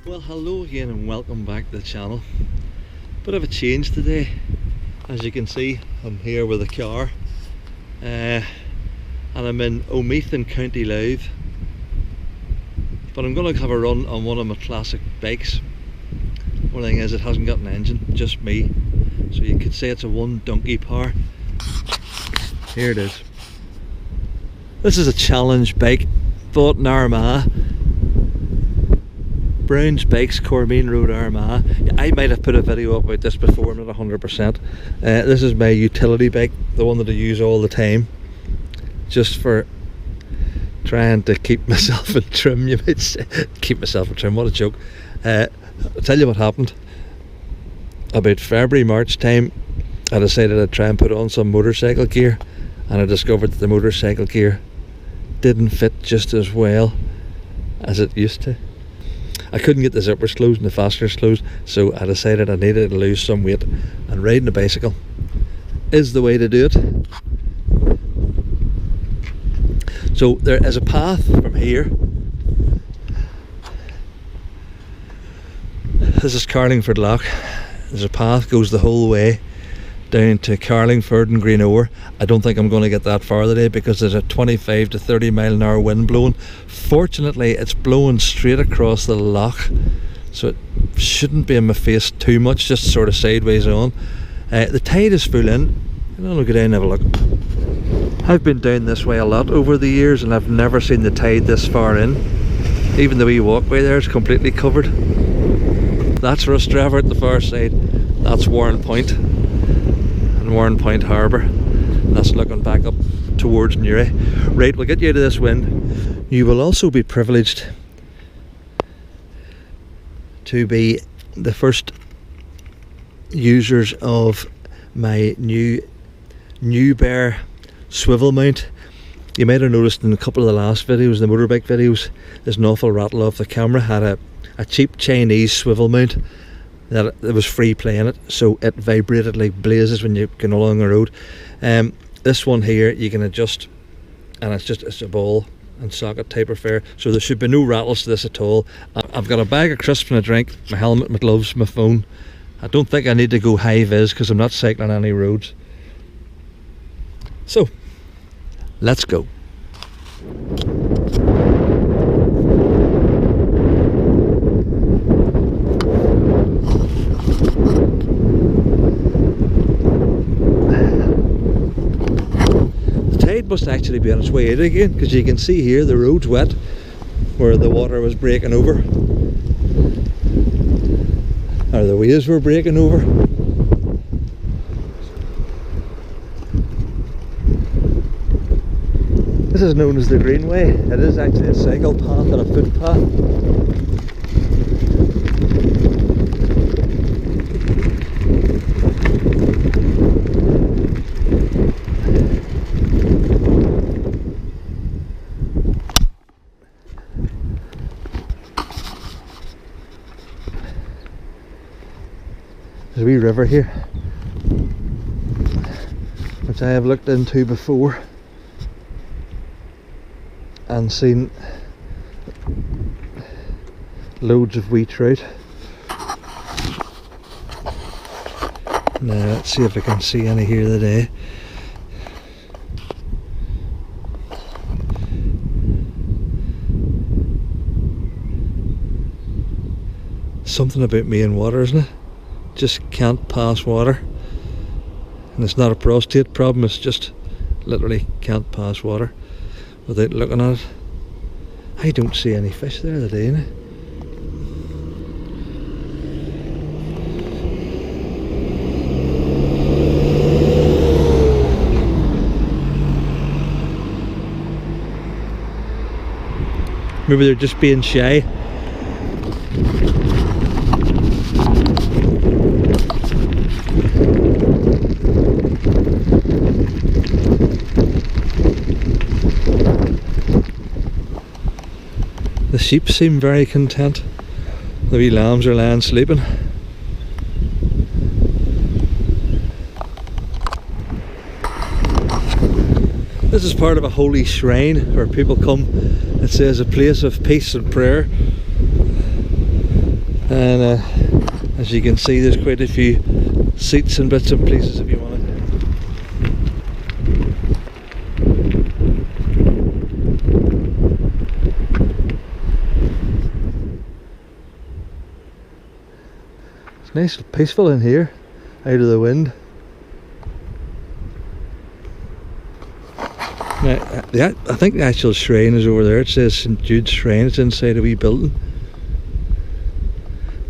Well, hello again and welcome back to the channel. Bit of a change today. As you can see, I'm here with a car and I'm in Omeath in County Louth, but I'm going to have a run on one of my classic bikes. One thing is, it hasn't got an engine, just me, so you could say it's a one donkey power. Here it is. This is a challenge bike, bought in Armagh. Brown's Bikes, Cormean Road, Armagh. I might have put a video up about this before, I'm not 100%. This is my utility bike, the one that I use all the time, just for trying to keep myself in trim, you might say. Keep myself in trim, what a joke. I'll tell you what happened. About February, March time, I decided I'd try and put on some motorcycle gear, and I discovered that the motorcycle gear didn't fit just as well as it used to. I couldn't get the zippers closed and the fasteners closed, so I decided I needed to lose some weight, and riding a bicycle is the way to do it. So there is a path from here. This is Carlingford Loch. There's a path goes the whole way down to Carlingford and Greenway. I don't think I'm going to get that far today because there's a 25 to 30 mile an hour wind blowing. Fortunately, it's blowing straight across the loch, so it shouldn't be in my face too much, just sort of sideways on. The tide is full in. I'll go down and have a look. I've been down this way a lot over the years and I've never seen the tide this far in. Even the wee walkway there is completely covered. That's Russ Driver at the far side. That's Warren Point and Warren Point Harbour. And that's looking back up towards Newry. Right, we'll get you out of this wind. You will also be privileged to be the first users of my new Bear swivel mount. You might have noticed in a couple of the last videos, the motorbike videos, there's an awful rattle off the camera. Had a cheap Chinese swivel mount that it was free playing it, so it vibrated like blazes when you go along the road. This one here you can adjust, and it's a ball and socket type affair, so there should be no rattles to this at all. I've got a bag of crisps and a drink, my helmet, my gloves, my phone. I don't think I need to go high vis because I'm not cycling any roads. So let's go. It must actually be on its way out again, because you can see here the road's wet where the water was breaking over, or the waves were breaking over. This is known as the Greenway. It is actually a cycle path and a footpath. There's a wee river here, which I have looked into before and seen loads of wee trout. Now let's see if I can see any here today. Something about me and water, isn't it? Just can't pass water, and it's not a prostate problem, it's just literally can't pass water without looking at it. I don't see any fish there today, innit? Maybe they're just being shy. The sheep seem very content. The wee lambs are lying sleeping. This is part of a holy shrine where people come. It says a place of peace and prayer. And as you can see, there's quite a few seats and bits and pieces if you want it. It's nice and peaceful in here, out of the wind. Now, I think the actual shrine is over there. It says St Jude's Shrine. It's inside a wee building.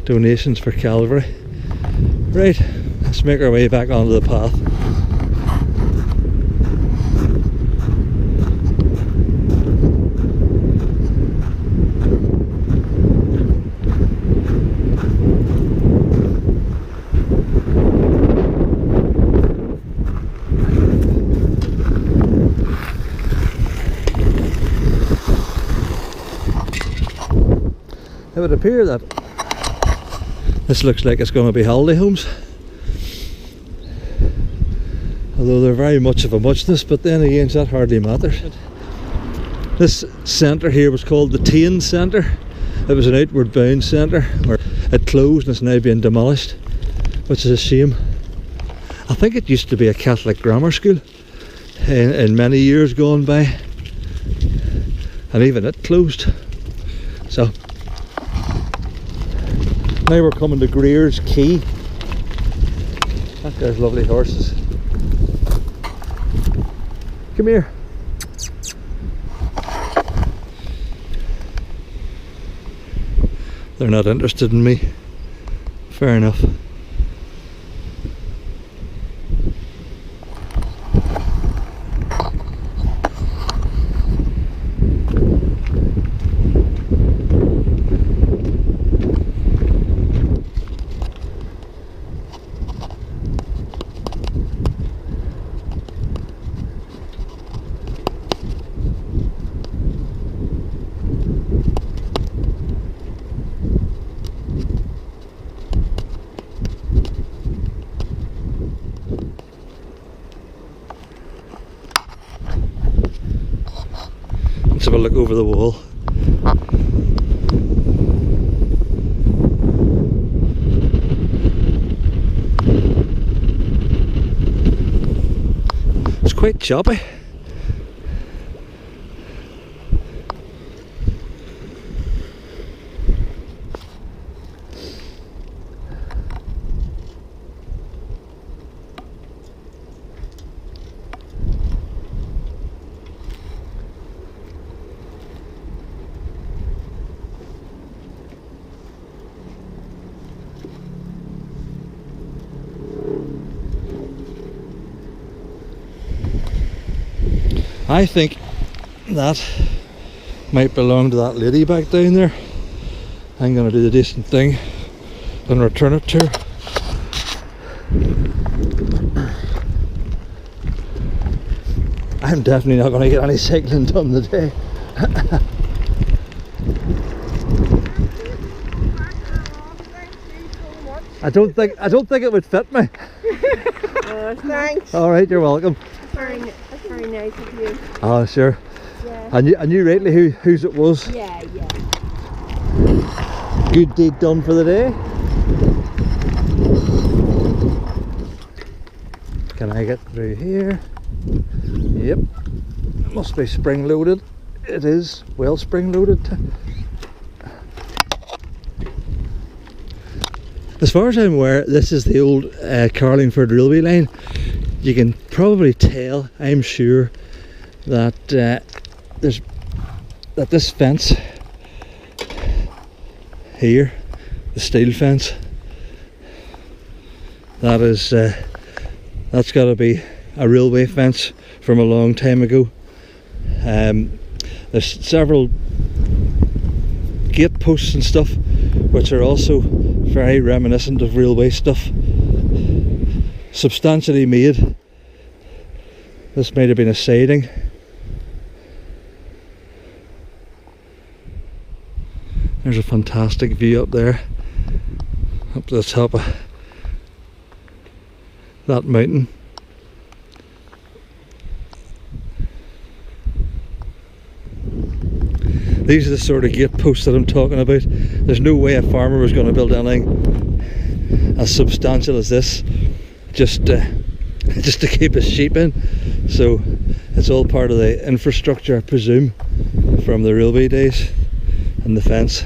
Donations for Calvary. Right, let's make our way back onto the path. It would appear that this looks like it's going to be holiday homes, although they're very much of a muchness, but then again that hardly matters. This centre here was called the Tain Centre. It was an outward bound centre where it closed and it's now being demolished, which is a shame. I think it used to be a Catholic grammar school in many years gone by, and even it closed. So now we're coming to Greer's Quay. There's lovely horses. Come here. They're not interested in me. Fair enough. Let's have a look over the wall. It's quite choppy. I think that might belong to that lady back down there. I'm going to do the decent thing and return it to her. I'm definitely not going to get any cycling done today. I don't think it would fit me. Thanks. All right, you're welcome. That's very nice of you. Oh, sure. Yeah. I knew rightly whose it was. Yeah. Good deed done for the day. Can I get through here? Yep. Must be spring loaded. It is well spring loaded. As far as I'm aware, this is the old Carlingford railway line. You can probably tell, I'm sure, that that this fence here, the steel fence, that's got to be a railway fence from a long time ago. There's several gate posts and stuff which are also very reminiscent of railway stuff, substantially made. This might have been a siding. There's a fantastic view up there, up to the top of that mountain. These are the sort of gate posts that I'm talking about. There's no way a farmer was going to build anything as substantial as this just to keep his sheep in. So it's all part of the infrastructure, I presume, from the railway days, and the fence.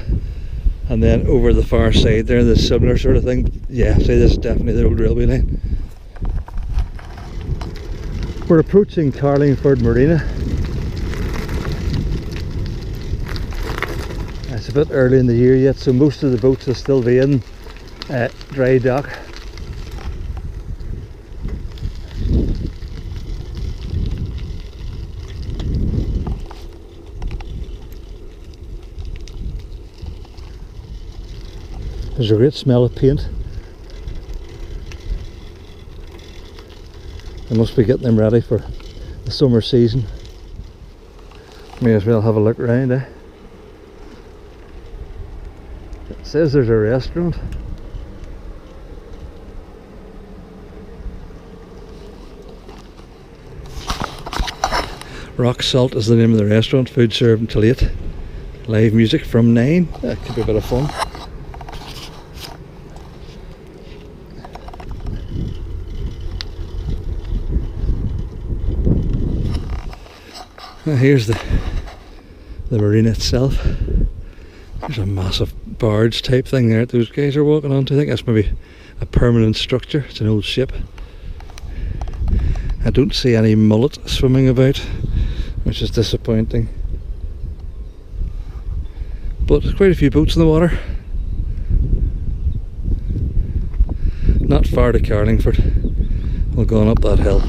And then over the far side there, there's similar sort of thing. Yeah, see, this is definitely the old railway line. We're approaching Carlingford Marina. It's a bit early in the year yet, so most of the boats will still be in dry dock. There's a great smell of paint. They must be getting them ready for the summer season. May as well have a look around, eh? It says there's a restaurant. Rock Salt is the name of the restaurant. Food served until 8. Live music from 9. That could be a bit of fun. Here's the marina itself. There's a massive barge type thing there that those guys are walking onto. I think that's maybe a permanent structure. It's an old ship. I don't see any mullet swimming about, which is disappointing. But there's quite a few boats in the water. Not far to Carlingford. We're going up that hill.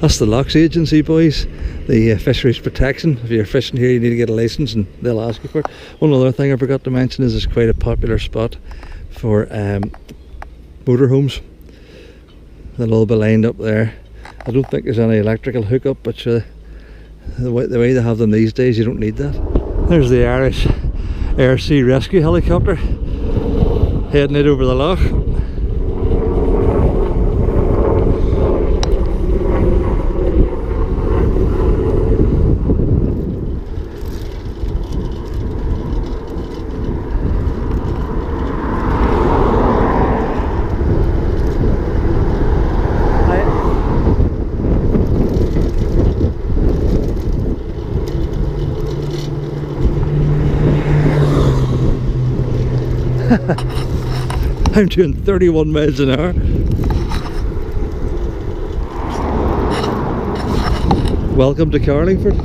That's the Locks Agency, boys. The fisheries protection. If you're fishing here, you need to get a licence and they'll ask you for it. One other thing I forgot to mention is it's quite a popular spot for motorhomes. They'll all be lined up there. I don't think there's any electrical hookup, but the way they have them these days, you don't need that. There's the Irish Air Sea Rescue helicopter heading it over the loch. I'm doing 31 miles an hour. Welcome to Carlingford.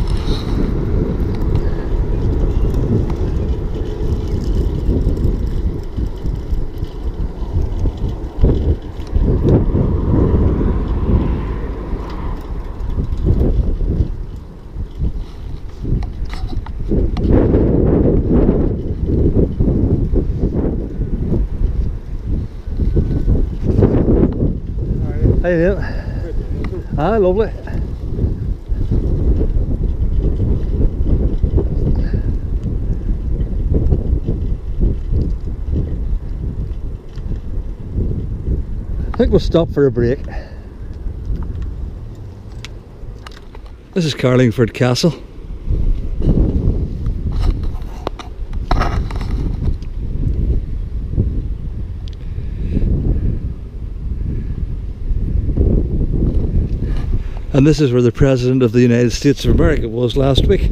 How you doing? Ah, lovely. I think we'll stop for a break. This is Carlingford Castle. And this is where the President of the United States of America was last week.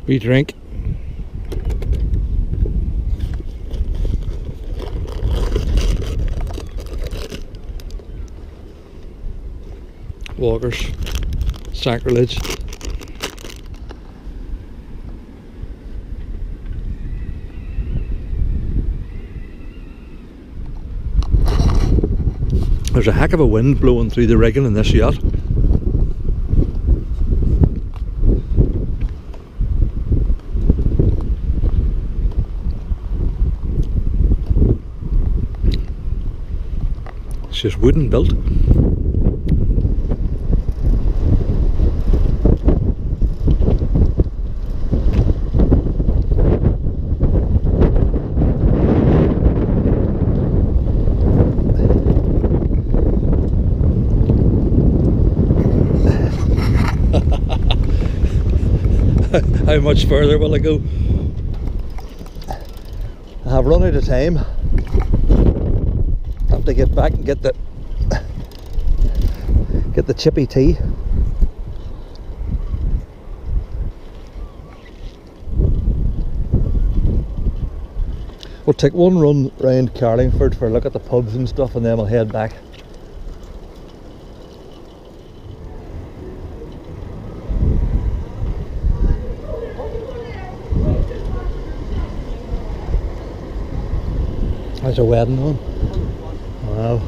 We drink. Walkers. Sacrilege. There's a heck of a wind blowing through the rigging in this yacht. It's just wooden built. How much further will I go? I have run out of time. I have to get back and get the chippy tea. We'll take one run round Carlingford for a look at the pubs and stuff, and then we'll head back. There's a wedding on. Wow.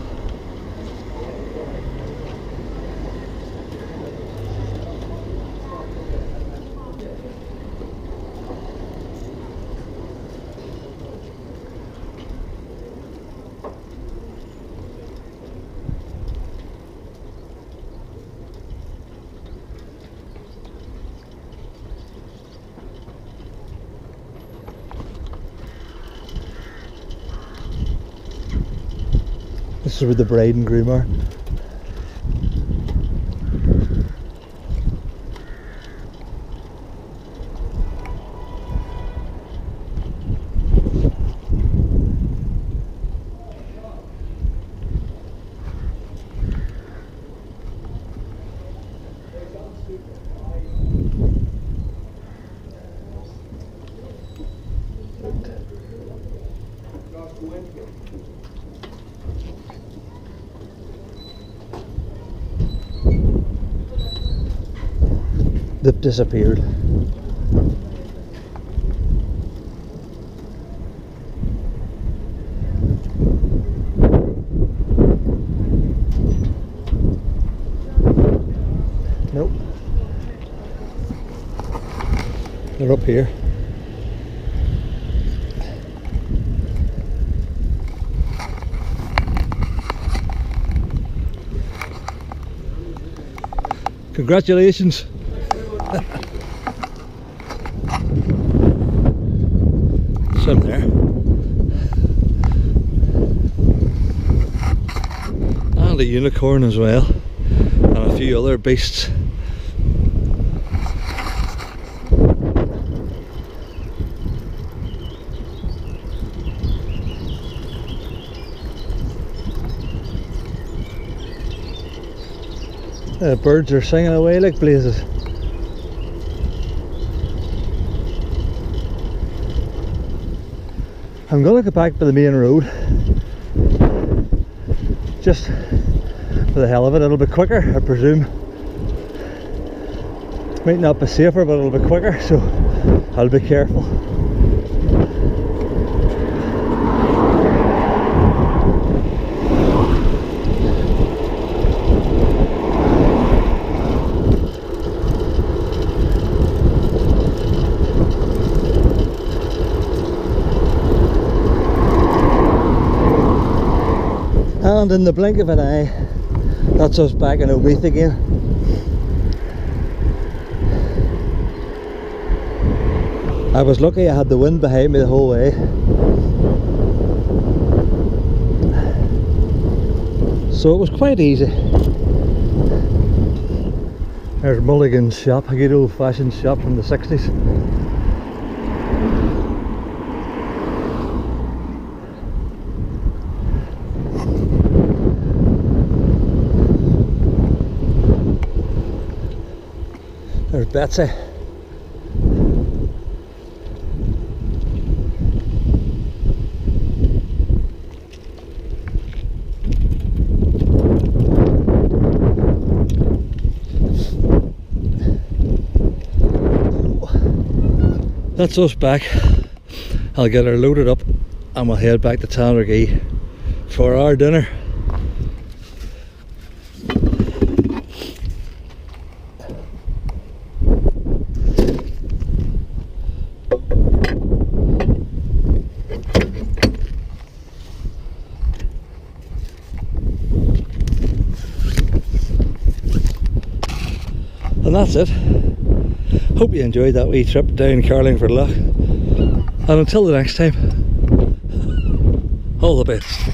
This is where the bride and groom are. They've disappeared. Nope. They're up here. Congratulations. Some there. And a unicorn as well. And a few other beasts. The birds are singing away like blazes. I'm going to get back to the main road, just for the hell of it. It'll be quicker, I presume. Might not be safer, but it'll be quicker, so I'll be careful. And in the blink of an eye, that's us back in Omeath again. I was lucky I had the wind behind me the whole way. So it was quite easy. There's Mulligan's shop, a good old fashioned shop from the 60s. There's Betsy. That's us back. I'll get her loaded up and we'll head back to Tandragee for our dinner. And that's it. Hope you enjoyed that wee trip down Carlingford Loch. And until the next time, all the best.